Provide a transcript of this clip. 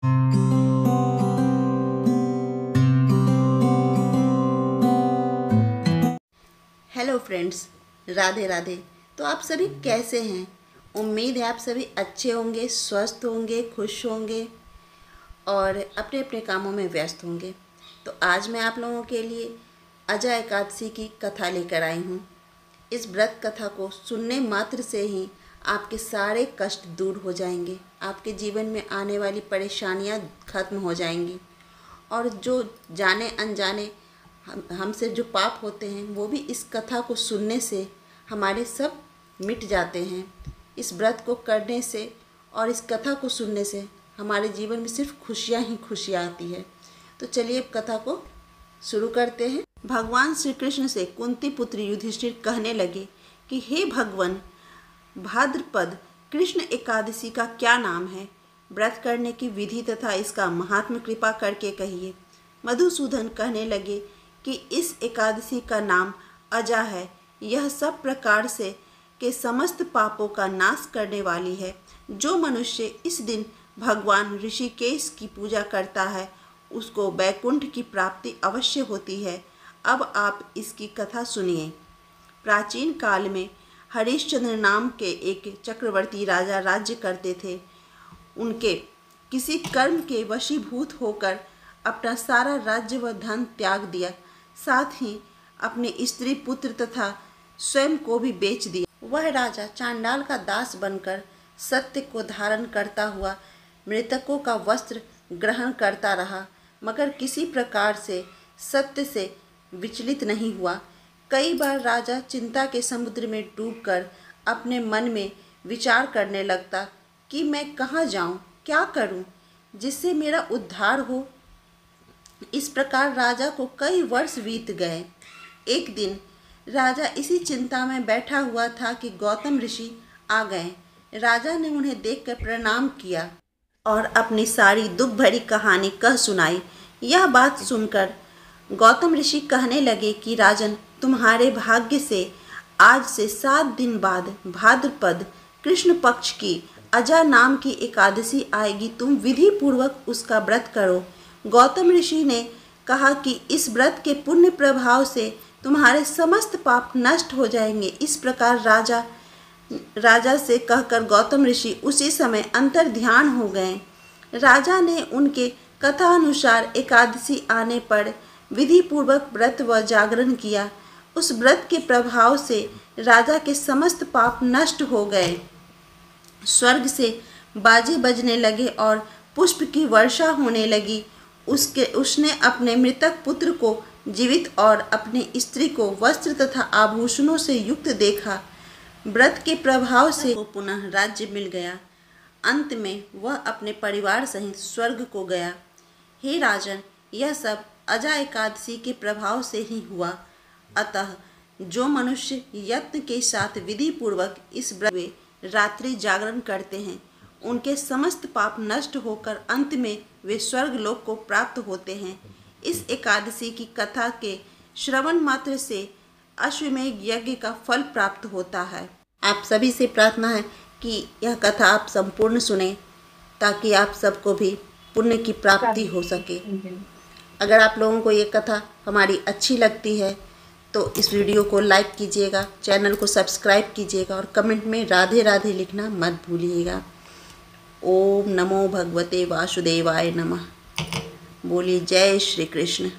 Hello friends, Radhe Radhe. तो आप सभी कैसे हैं? उम्मीद है आप सभी अच्छे होंगे, स्वस्थ होंगे, खुश होंगे और अपने अपने कामों में व्यस्त होंगे। तो आज मैं आप लोगों के लिए अजा एकादशी की कथा लेकर आई हूँ। इस व्रत कथा को सुनने मात्र से ही आपके सारे कष्ट दूर हो जाएंगे, आपके जीवन में आने वाली परेशानियाँ खत्म हो जाएंगी और जो जाने अनजाने हमसे जो पाप होते हैं वो भी इस कथा को सुनने से हमारे सब मिट जाते हैं। इस व्रत को करने से और इस कथा को सुनने से हमारे जीवन में सिर्फ खुशियाँ ही खुशियाँ आती है। तो चलिए अब कथा को शुरू करते हैं। भगवान श्री कृष्ण से कुंती पुत्र युधिष्ठिर कहने लगे कि हे भगवान, भाद्रपद कृष्ण एकादशी का क्या नाम है? व्रत करने की विधि तथा इसका महात्म कृपा करके कहिए। मधुसूदन कहने लगे कि इस एकादशी का नाम अजा है। यह सब प्रकार से के समस्त पापों का नाश करने वाली है। जो मनुष्य इस दिन भगवान ऋषिकेश की पूजा करता है उसको वैकुंठ की प्राप्ति अवश्य होती है। अब आप इसकी कथा सुनिए। प्राचीन काल में हरिश्चंद्र नाम के एक चक्रवर्ती राजा राज्य करते थे। उनके किसी कर्म के वशीभूत होकर अपना सारा राज्य व धन त्याग दिया, साथ ही अपने स्त्री पुत्र तथा स्वयं को भी बेच दिया। वह राजा चांडाल का दास बनकर सत्य को धारण करता हुआ मृतकों का वस्त्र ग्रहण करता रहा, मगर किसी प्रकार से सत्य से विचलित नहीं हुआ। कई बार राजा चिंता के समुद्र में डूबकर अपने मन में विचार करने लगता कि मैं कहाँ जाऊँ, क्या करूँ जिससे मेरा उद्धार हो। इस प्रकार राजा को कई वर्ष बीत गए। एक दिन राजा इसी चिंता में बैठा हुआ था कि गौतम ऋषि आ गए। राजा ने उन्हें देखकर प्रणाम किया और अपनी सारी दुख भरी कहानी कह सुनाई। यह बात सुनकर गौतम ऋषि कहने लगे कि राजन, तुम्हारे भाग्य से आज से 7 दिन बाद भाद्रपद कृष्ण पक्ष की अजा नाम की एकादशी आएगी। तुम विधि पूर्वक उसका व्रत करो। गौतम ऋषि ने कहा कि इस व्रत के पुण्य प्रभाव से तुम्हारे समस्त पाप नष्ट हो जाएंगे। इस प्रकार राजा से कहकर गौतम ऋषि उसी समय अंतर ध्यान हो गए। राजा ने उनके कथा अनुसार एकादशी आने पर विधि पूर्वक व्रत व जागरण किया। उस व्रत के प्रभाव से राजा के समस्त पाप नष्ट हो गए। स्वर्ग से बाजे बजने लगे और पुष्प की वर्षा होने लगी। उसने अपने मृतक पुत्र को जीवित और अपनी स्त्री को वस्त्र तथा आभूषणों से युक्त देखा। व्रत के प्रभाव से वो पुनः राज्य मिल गया। अंत में वह अपने परिवार सहित स्वर्ग को गया। हे राजन, यह सब अजा एकादशी के प्रभाव से ही हुआ। अतः जो मनुष्य यत्न के साथ विधि पूर्वक इस व्रत में रात्रि जागरण करते हैं उनके समस्त पाप नष्ट होकर अंत में वे स्वर्ग लोक को प्राप्त होते हैं। इस एकादशी की कथा के श्रवण मात्र से अश्वमेध यज्ञ का फल प्राप्त होता है। आप सभी से प्रार्थना है कि यह कथा आप संपूर्ण सुने ताकि आप सबको भी पुण्य की प्राप्ति हो सके। अगर आप लोगों को ये कथा हमारी अच्छी लगती है तो इस वीडियो को लाइक कीजिएगा, चैनल को सब्सक्राइब कीजिएगा और कमेंट में राधे राधे लिखना मत भूलिएगा। ओम नमो भगवते वासुदेवाय नमः। बोलिए जय श्री कृष्ण।